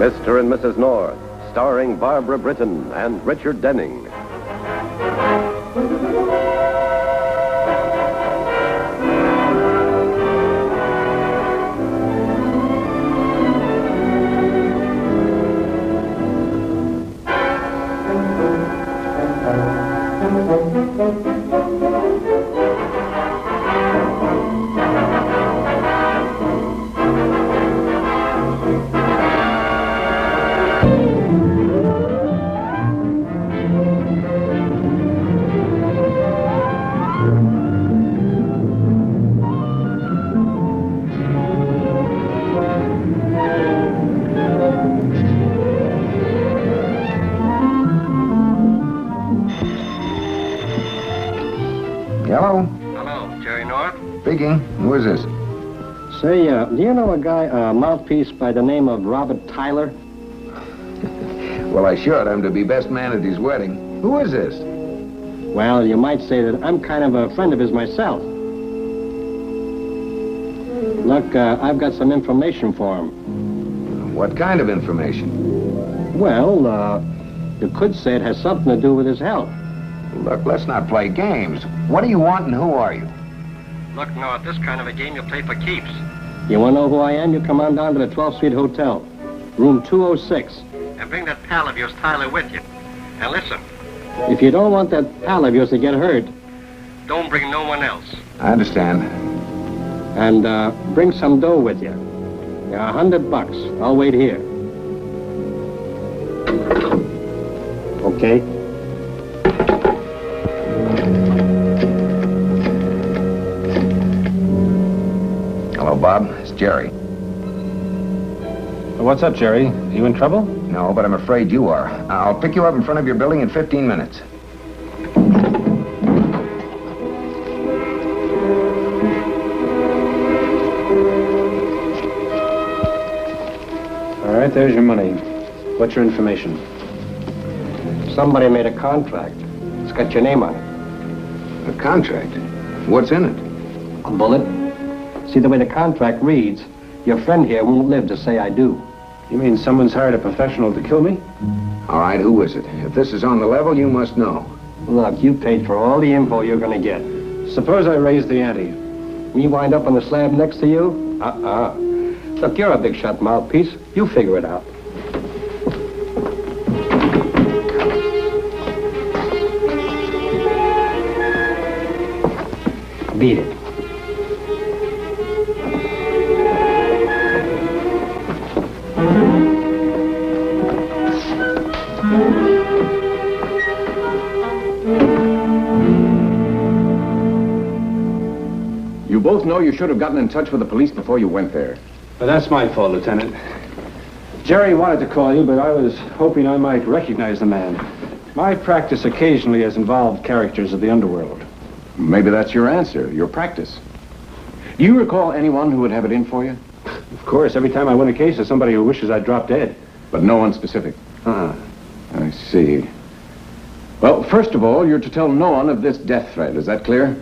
Mr. and Mrs. North, starring Barbara Britton and Richard Denning. Hello? Hello, Jerry North? Speaking. Who is this? Say, do you know a guy, a mouthpiece by the name of Robert Tyler? Well, I should. I'm to be best man at his wedding. Who is this? Well, you might say that I'm kind of a friend of his myself. Look, I've got some information for him. What kind of information? Well, you could say it has something to do with his health. Look, let's not play games. What do you want and who are you? Look, North, this kind of a game you play for keeps. You want to know who I am? You come on down to the 12th Street Hotel, room 206. And bring that pal of yours, Tyler, with you. And listen, If you don't want that pal of yours to get hurt, don't bring no one else. I understand. and bring some dough with you. $100. I'll wait here. Okay? Hello, Bob. It's Jerry. What's up, Jerry? You in trouble? No, but I'm afraid you are. I'll pick you up in front of your building in 15 minutes. All right, there's your money. What's your information? Somebody made a contract. It's got your name on it. A contract? What's in it? A bullet. See, the way the contract reads, your friend here won't live to say I do. You mean someone's hired a professional to kill me? All right, who is it? If this is on the level, you must know. Look, you paid for all the info you're going to get. Suppose I raise the ante. We wind up on the slab next to you? Look, you're a big shot mouthpiece. You figure it out. Beat it. You both know you should have gotten in touch with the police before you went there. But that's my fault, Lieutenant. Jerry wanted to call you, but I was hoping I might recognize the man. My practice occasionally has involved characters of the underworld. Maybe that's your answer, your practice. Do you recall anyone who would have it in for you? Of course, every time I win a case, there's somebody who wishes I'd drop dead. But no one specific. Uh-uh. I see. Well, first of all, you're to tell no one of this death threat. Is that clear?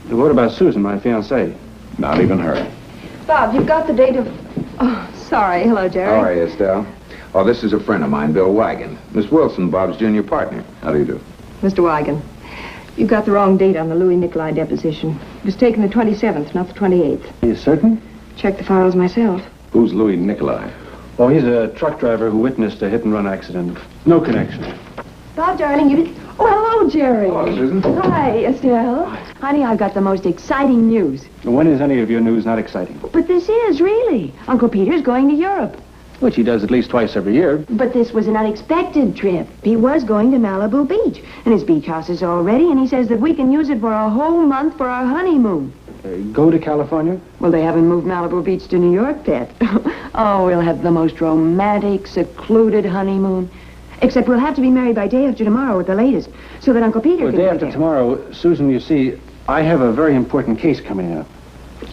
What about Susan, my fiancée? Not even her. Bob, you've got the date of... Oh, sorry. Hello, Jerry. How are you, Estelle? Oh, this is a friend of mine, Bill Wagon. Miss Wilson, Bob's junior partner. How do you do? Mr. Wagon, you've got the wrong date on the Louis Nicolai deposition. It was taken the 27th, not the 28th. Are you certain? Checked the files myself. Who's Louis Nicolai? Oh, he's a truck driver who witnessed a hit-and-run accident. No connection. Bob, darling, you did... Oh, hello, Jerry. Hello, Susan. Hi, Estelle. Honey, I've got the most exciting news. When is any of your news not exciting? But this is, really. Uncle Peter's going to Europe. Which he does at least twice every year. But this was an unexpected trip. He was going to Malibu Beach, and his beach house is all ready, and he says that we can use it for a whole month for our honeymoon. Go to California? Well, they haven't moved Malibu Beach to New York yet. Oh, we'll have the most romantic, secluded honeymoon. Except we'll have to be married by day after tomorrow at the latest, so that Uncle Peter Well, can... day after tomorrow, Susan, you see, I have a very important case coming up.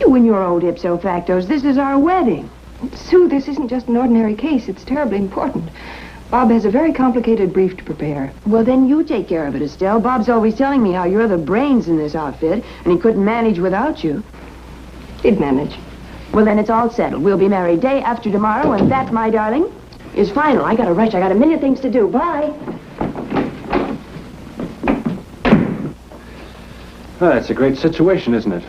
You and your old ipso factos, this is our wedding. Sue, this isn't just an ordinary case. It's terribly important. Bob has a very complicated brief to prepare. Well, then you take care of it, Estelle. Bob's always telling me how you're the brains in this outfit, and he couldn't manage without you. He'd manage. Well, then it's all settled. We'll be married day after tomorrow, and that, my darling, is final. I got to rush. I got a million things to do. Bye. Well, that's a great situation, isn't it?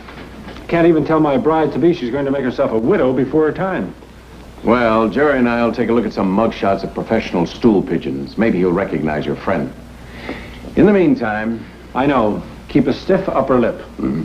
Can't even tell my bride-to-be she's going to make herself a widow before her time. Well, Jerry and I'll take a look at some mugshots of professional stool pigeons. Maybe you'll recognize your friend. In the meantime... I know. Keep a stiff upper lip. Mm-hmm.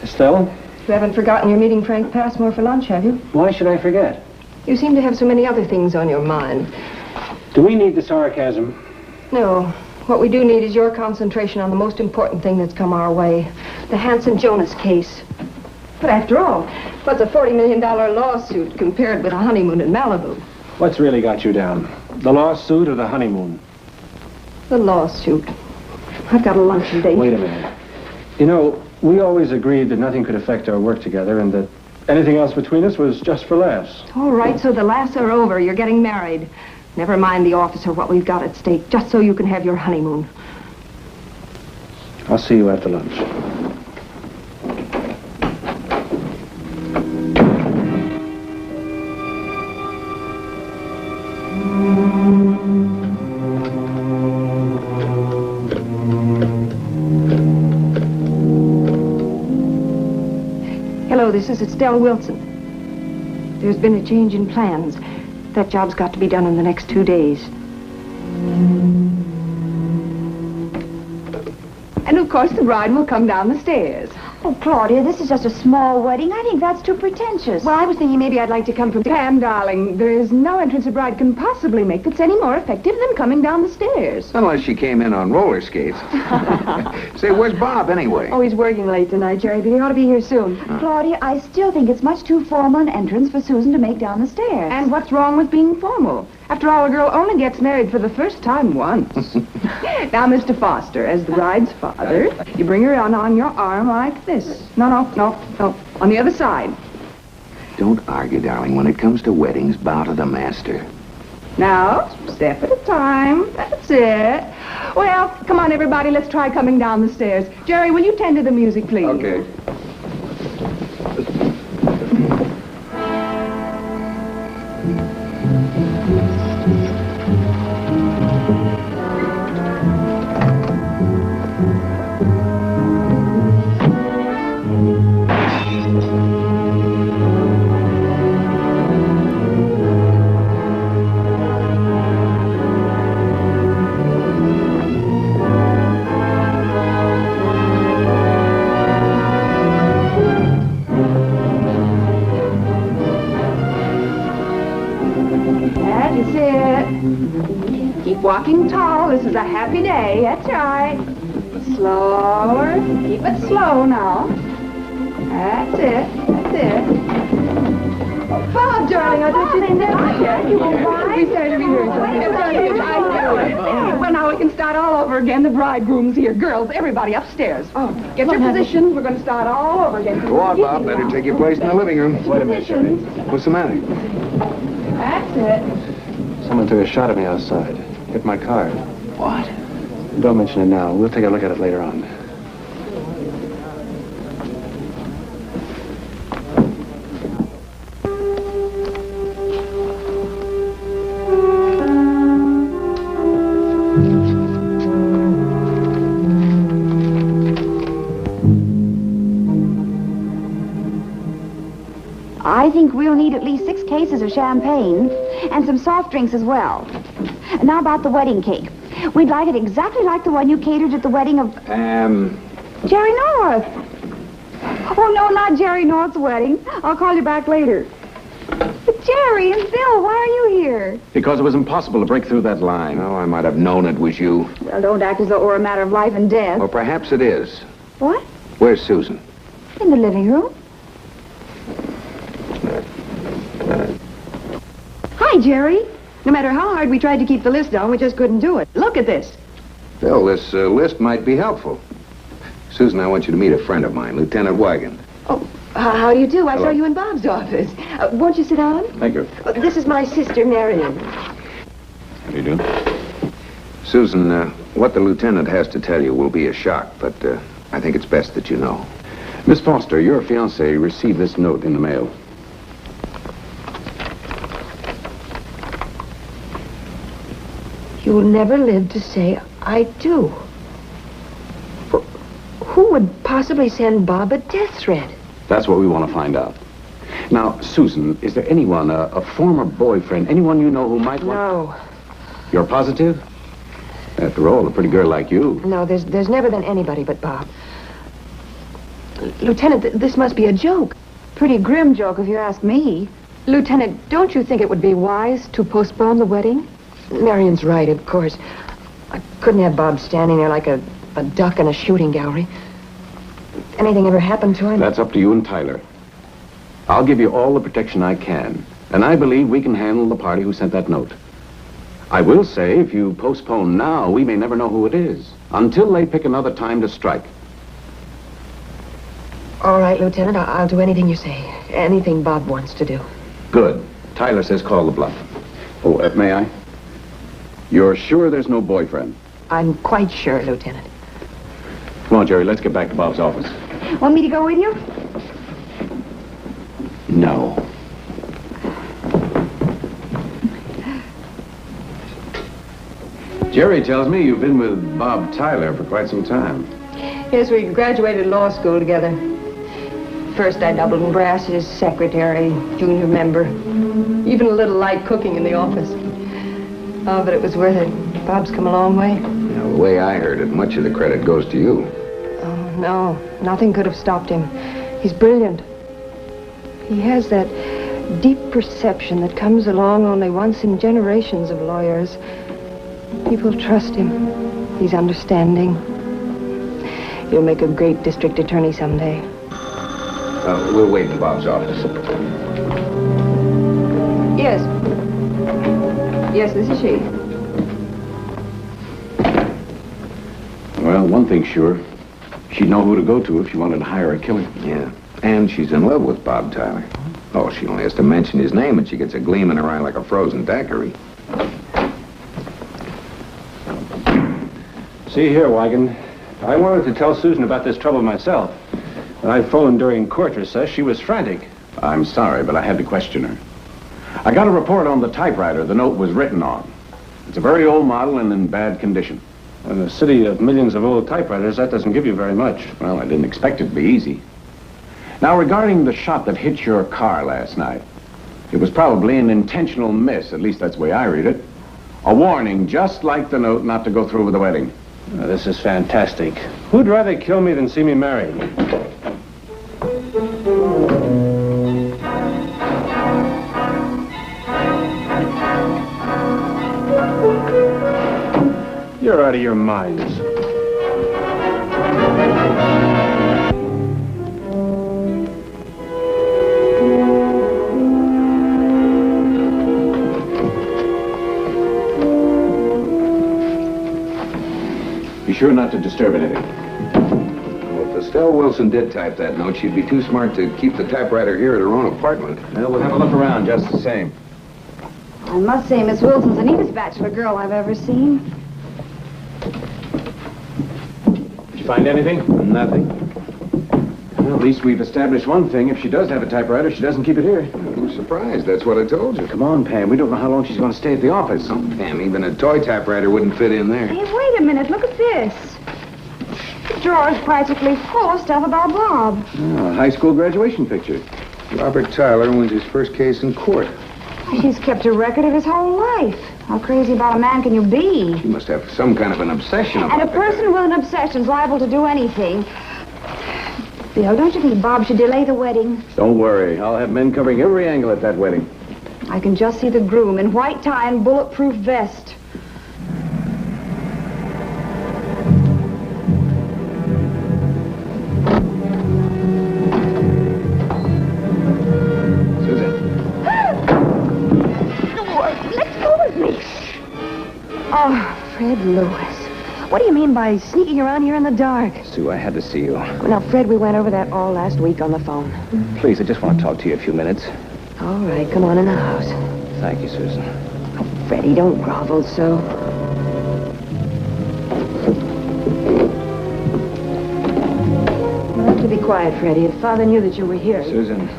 Estelle? You haven't forgotten you're meeting Frank Passmore for lunch, have you? Why should I forget? You seem to have so many other things on your mind. Do we need the sarcasm? No. What we do need is your concentration on the most important thing that's come our way. The Hanson Jonas case. But after all, what's a $40 million lawsuit compared with a honeymoon in Malibu? What's really got you down? The lawsuit or the honeymoon? The lawsuit. I've got a luncheon date. Wait a minute. You know, we always agreed that nothing could affect our work together and that anything else between us was just for laughs. All right, so the laughs are over. You're getting married. Never mind the office or what we've got at stake, just so you can have your honeymoon. I'll see you after lunch. Hello, this is Estelle Wilson. There's been a change in plans. That job's got to be done in the next 2 days. And of course the bride will come down the stairs. Oh, Claudia, this is just a small wedding. I think that's too pretentious. Well, I was thinking maybe I'd like to come from... Pam, darling, there is no entrance a bride can possibly make that's any more effective than coming down the stairs. Unless she came in on roller skates. Say, where's Bob anyway? Oh, he's working late tonight, Jerry, but he ought to be here soon. Claudia, I still think it's much too formal an entrance for Susan to make down the stairs. And what's wrong with being formal? After all, a girl only gets married for the first time once. Now, Mr. Foster, as the bride's father, you bring her on your arm like this. No. On the other side. Don't argue, darling. When it comes to weddings, bow to the master. Now, step at a time. That's it. Well, come on, everybody. Let's try coming down the stairs. Jerry, will you tend to the music, please? Okay. Walking tall. This is a happy day. That's right. Slower. Keep it slow now. That's it. Bob, darling, I thought you didn't know. You were right. We started rehearsing. Well, now we can start all over again. The bridegroom's here. Girls, everybody upstairs. Oh, get your position. We're going to start all over again. Go on, Bob. Better take your place in the living room. Wait a minute, Jerry. What's the matter? That's it. Someone took a shot at me outside. Hit my car. What? Don't mention it now. We'll take a look at it later on. I think we'll need at least 6 cases of champagne and some soft drinks as well. And now about the wedding cake. We'd like it exactly like the one you catered at the wedding of... Jerry North. Oh, no, not Jerry North's wedding. I'll call you back later. But Jerry and Bill, why are you here? Because it was impossible to break through that line. Oh, I might have known it was you. Well, don't act as though it were a matter of life and death. Or perhaps it is. What? Where's Susan? In the living room. Hi, Jerry. No matter how hard we tried to keep the list down, we just couldn't do it. Look at this. Phil, this list might be helpful. Susan, I want you to meet a friend of mine, Lieutenant Wagon. Oh, how do you do? I saw Hello. you in Bob's office. Won't you sit down? Thank you. This is my sister, Marion. How do you do? Susan, what the lieutenant has to tell you will be a shock, but I think it's best that you know. Miss Foster, your fiancé received this note in the mail. You'll never live to say I do. Who would possibly send Bob a death threat? That's what we want to find out. Now, Susan, is there anyone, a former boyfriend, anyone you know who might want... No. You're positive? After all, a pretty girl like you. No, there's never been anybody but Bob. Lieutenant, this must be a joke. Pretty grim joke, if you ask me. Lieutenant, don't you think it would be wise to postpone the wedding? Marion's right, of course. I couldn't have Bob standing there like a duck in a shooting gallery. Anything ever happened to him? That's up to you and Tyler. I'll give you all the protection I can, and I believe we can handle the party who sent that note. I will say, if you postpone now, we may never know who it is, until they pick another time to strike. All right, Lieutenant, I'll do anything you say. Anything Bob wants to do. Good. Tyler says call the bluff. Oh, may I? You're sure there's no boyfriend? I'm quite sure, Lieutenant. Come on, Jerry, let's get back to Bob's office. Want me to go with you? No. Jerry tells me you've been with Bob Tyler for quite some time. Yes, we graduated law school together. First, I doubled in brasses, secretary, junior member. Even a little light cooking in the office. Oh, but it was worth it. Bob's come a long way. Now, the way I heard it, much of the credit goes to you. Oh, no. Nothing could have stopped him. He's brilliant. He has that deep perception that comes along only once in generations of lawyers. People trust him. He's understanding. He'll make a great district attorney someday. We'll wait in Bob's office. Yes. Yes, this is she. Well, one thing's sure. She'd know who to go to if she wanted to hire a killer. Yeah, and she's in love with Bob Tyler. Oh, she only has to mention his name and she gets a gleam in her eye like a frozen daiquiri. See here, Wigan. I wanted to tell Susan about this trouble myself. When I phoned during court recess, she was frantic. I'm sorry, but I had to question her. I got a report on the typewriter the note was written on. It's a very old model and in bad condition. In a city of millions of old typewriters, that doesn't give you very much. Well, I didn't expect it to be easy. Now, regarding the shot that hit your car last night, it was probably an intentional miss. At least that's the way I read it. A warning, just like the note, not to go through with the wedding. Now, this is fantastic. Who'd rather kill me than see me married? You're out of your minds. Be sure not to disturb anything. Well, if Estelle Wilson did type that note, she'd be too smart to keep the typewriter here at her own apartment. Well, we'll have a look around just the same. I must say, Miss Wilson's the neatest bachelor girl I've ever seen. Did you find anything? Nothing. Well, at least we've established one thing. If she does have a typewriter, she doesn't keep it here. Who's surprised? That's what I told you. Come on, Pam. We don't know how long she's going to stay at the office. Oh, Pam, even a toy typewriter wouldn't fit in there. Hey, wait a minute. Look at this. The drawer's practically full of stuff about Bob. Oh, a high school graduation picture. Robert Tyler wins his first case in court. He's kept a record of his whole life. How crazy about a man can you be? He must have some kind of an obsession about And a person with an obsession's liable to do anything. Bill, don't you think Bob should delay the wedding? Don't worry. I'll have men covering every angle at that wedding. I can just see the groom in white tie and bulletproof vest. Oh, Fred Lewis. What do you mean by sneaking around here in the dark? Sue, I had to see you. Now, Fred, we went over that all last week on the phone. Please, I just want to talk to you a few minutes. All right, come on in the house. Thank you, Susan. Freddie, don't grovel so. You'll have to be quiet, Freddie. If Father knew that you were here... Susan,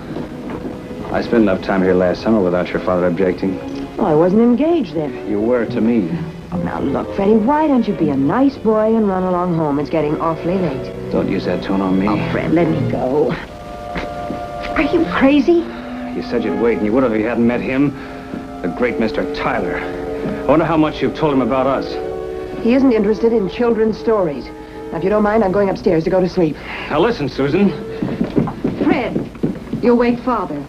I spent enough time here last summer without your father objecting. Oh, I wasn't engaged then. You were to me. Oh, now look, Freddie, why don't you be a nice boy and run along home? It's getting awfully late. Don't use that tone on me. Oh, Fred, let me go. Are you crazy? You said you'd wait, and you would have if you hadn't met him. The great Mr. Tyler. I wonder how much you've told him about us. He isn't interested in children's stories. Now, if you don't mind, I'm going upstairs to go to sleep. Now listen, Susan. Fred, you'll wake Father.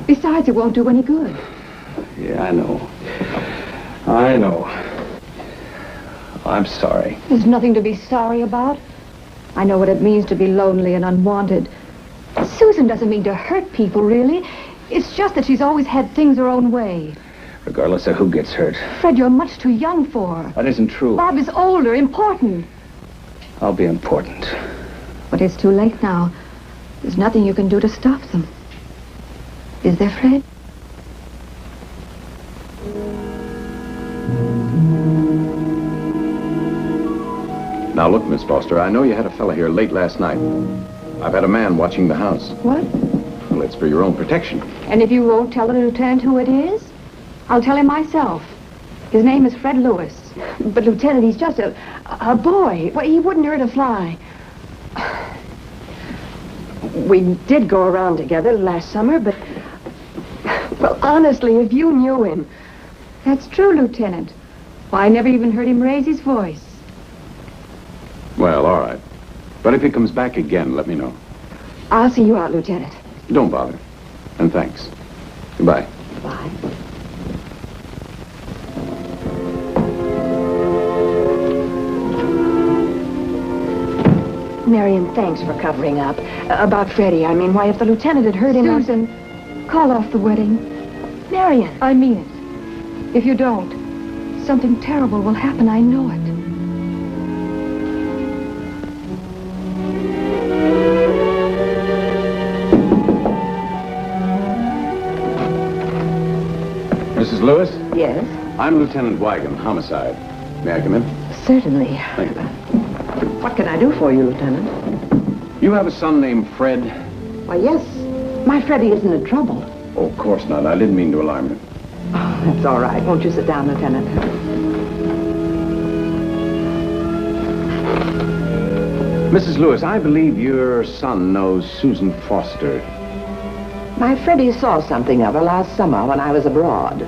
Besides, it won't do any good. Yeah, I know. I know. I'm sorry. There's nothing to be sorry about. I know what it means to be lonely and unwanted. Susan doesn't mean to hurt people, really. It's just that she's always had things her own way. Regardless of who gets hurt. Fred, you're much too young for her. That isn't true. Bob is older, important. I'll be important. But it's too late now. There's nothing you can do to stop them. Is there, Fred? Now look, Miss Foster, I know you had a fella here late last night. I've had a man watching the house. What? Well, it's for your own protection. And if you won't tell the lieutenant who it is, I'll tell him myself. His name is Fred Lewis. But, Lieutenant, he's just a boy. Well, he wouldn't hurt a fly. We did go around together last summer, but... Well, honestly, if you knew him... That's true, Lieutenant. Why, I never even heard him raise his voice. Well, all right. But if he comes back again, let me know. I'll see you out, Lieutenant. Don't bother. And thanks. Goodbye. Bye. Marion, thanks for covering up. About Freddie, I mean, why, if the lieutenant had heard him... Susan, call off the wedding. Marion. I mean it. If you don't, something terrible will happen, I know it. Mrs. Lewis? Yes? I'm Lieutenant Wigan, homicide. May I come in? Certainly. Thank you. What can I do for you, Lieutenant? You have a son named Fred? Why, yes. My Freddie isn't in trouble. Oh, of course not. I didn't mean to alarm you. Oh, that's all right. Won't you sit down, Lieutenant? Mrs. Lewis, I believe your son knows Susan Foster. My Freddie saw something of her last summer when I was abroad.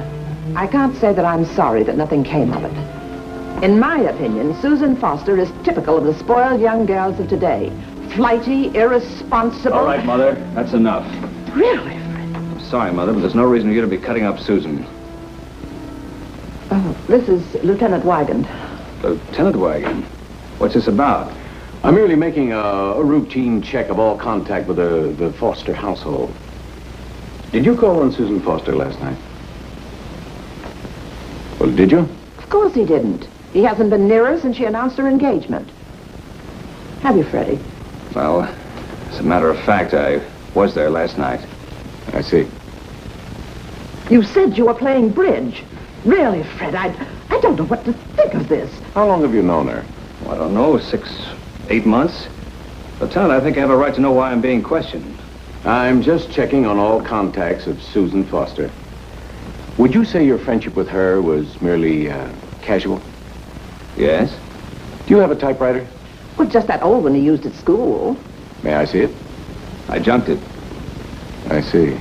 I can't say that I'm sorry that nothing came of it. In my opinion, Susan Foster is typical of the spoiled young girls of today. Flighty, irresponsible... All right, Mother. That's enough. Really? I'm sorry, Mother, but there's no reason for you to be cutting up Susan. Oh, this is Lieutenant Wygant. Lieutenant Wagon? What's this about? I'm merely making a routine check of all contact with the Foster household. Did you call on Susan Foster last night? Well, did you? Of course he didn't. He hasn't been near her since she announced her engagement. Have you, Freddie? Well, as a matter of fact, I was there last night. I see. You said you were playing bridge. Really, Fred, I don't know what to think of this. How long have you known her? Well, I don't know, 6, 8 months? Lieutenant, I think I have a right to know why I'm being questioned. I'm just checking on all contacts of Susan Foster. Would you say your friendship with her was merely casual? Yes? Do you have a typewriter? Well, just that old one he used at school. May I see it? I junked it. I see.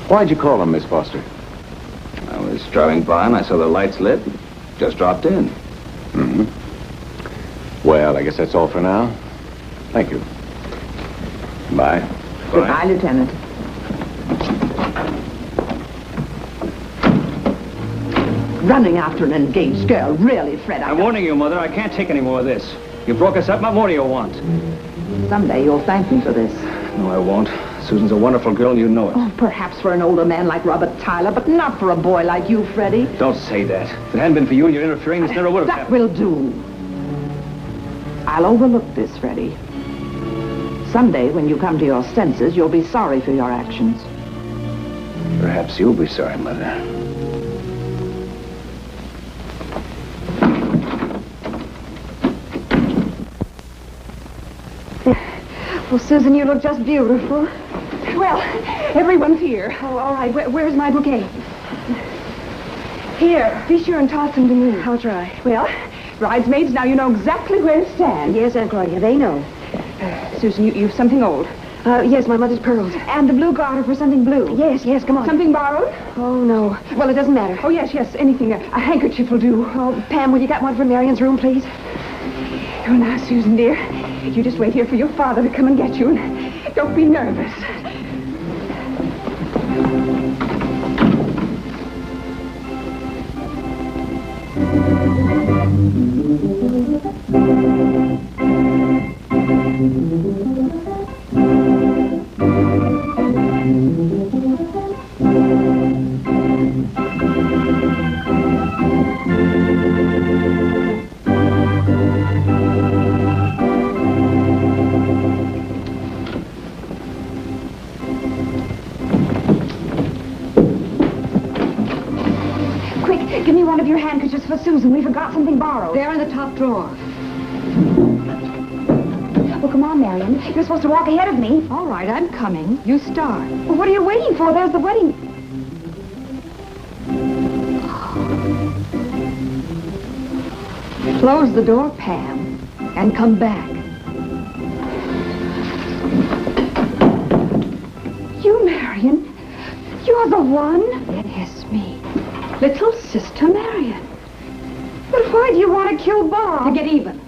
Why'd you call him, Miss Foster? I was driving by and I saw the lights lit. Just dropped in. Mm-hmm. Well, I guess that's all for now. Thank you. Bye. Goodbye, Lieutenant. Running after an engaged girl. Really, Fred, I'm warning you, Mother. I can't take any more of this. You broke us up. What more do you want? Someday you'll thank me for this. No, I won't. Susan's a wonderful girl, and you know it. Oh, perhaps for an older man like Robert Tyler, but not for a boy like you, Freddie. Don't say that. If it hadn't been for you and your interfering, this never would have That happened. will do. I'll overlook this, Freddie. Someday, when you come to your senses, you'll be sorry for your actions. Perhaps you'll be sorry, Mother. Well, Susan, you look just beautiful. Well, everyone's here. Oh, all right. Where's my bouquet? Here. Be sure and toss them to me. I'll try. Well, bridesmaids, now you know exactly where to stand. Yes, Aunt Claudia, they know. Susan, you've something old. Yes, my mother's pearls. And the blue garter for something blue. Yes, come on. Something borrowed? Oh, no. Well, it doesn't matter. Oh, yes, anything. A handkerchief will do. Oh, Pam, will you get one from Marion's room, please? Oh, now, Susan, dear, you just wait here for your father to come and get you. And don't be nervous. Give me one of your handkerchiefs for Susan. We forgot something borrowed. They're in the top drawer. Well, come on, Marion. You're supposed to walk ahead of me. All right, I'm coming. You start. Well, what are you waiting for? There's the wedding. Close the door, Pam, and come back. You, Marion? You're the one? Yes, me. Little Sister Marion. But why do you want to kill Bob? To get even.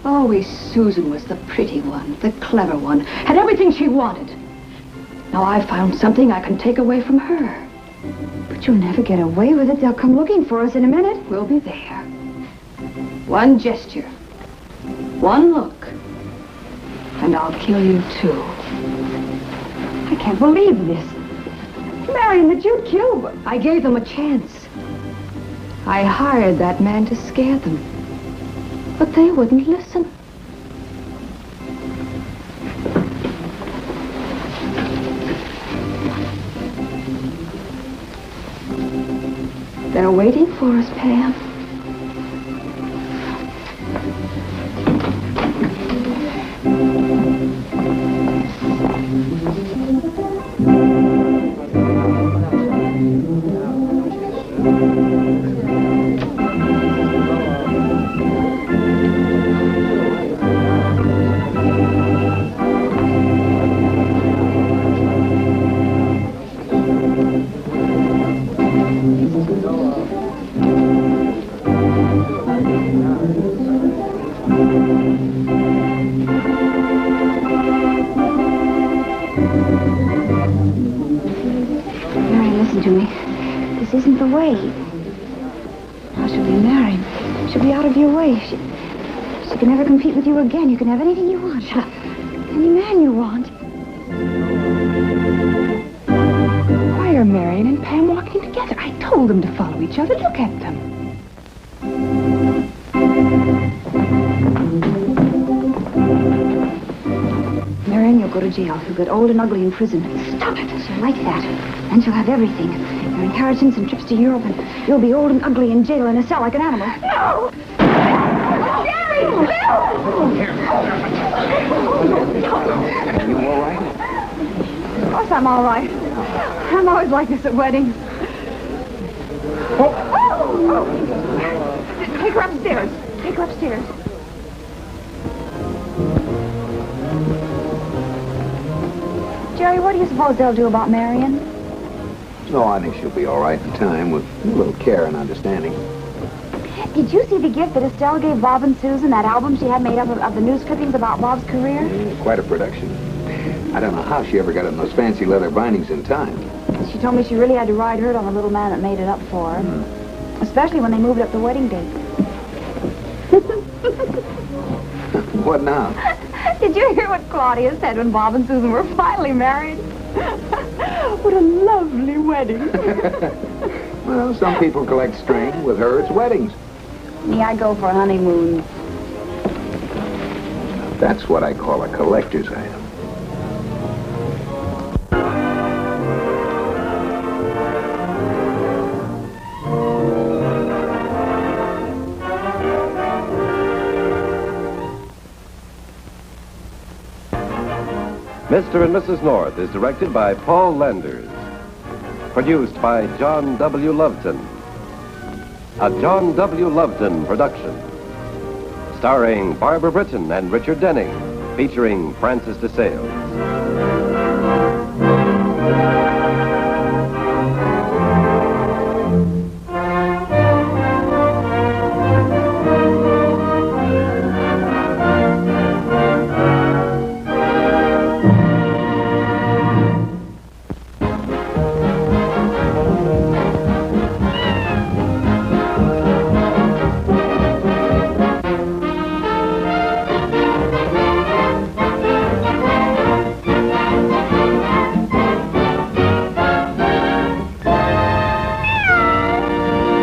Always Susan was the pretty one, the clever one, had everything she wanted. Now I've found something I can take away from her. But you'll never get away with it. They'll come looking for us in a minute. We'll be there. One gesture, one look, and I'll kill you too. I can't believe this. Marion, that you'd kill them. I gave them a chance. I hired that man to scare them. But they wouldn't listen. They're waiting for us, Pam. To me. This isn't the way. Now she'll be married. She'll be out of your way. She can never compete with you again. You can have anything you want. Any man you want. Why are Marion and Pam walking together? I told them to follow each other. Look at them. Marion, you'll go to jail. You'll get old and ugly in prison. Stop it. She'll like that. And she'll have everything. Your inheritance and trips to Europe, and you'll be old and ugly in jail in a cell like an animal. No! Jerry! No! Are you all right? Of course I'm all right. I'm always like this at weddings. Oh. Take her upstairs. Take her upstairs. Jerry, what do you suppose they'll do about Marion? No, I think she'll be all right in time with a little care and understanding. Did you see the gift that Estelle gave Bob and Susan, that album she had made up of the news clippings about Bob's career? Quite a production. I don't know how she ever got it in those fancy leather bindings in time. She told me she really had to ride herd on the little man that made it up for her. Especially when they moved up the wedding date. What now? Did you hear what Claudia said when Bob and Susan were finally married? What a lovely wedding. Well, some people collect string. With her, it's weddings. Me, I go for a honeymoon. That's what I call a collector's item. Mr. and Mrs. North is directed by Paul Landers. Produced by John W. Loveton. A John W. Loveton production. Starring Barbara Britton and Richard Denning. Featuring Francis DeSales.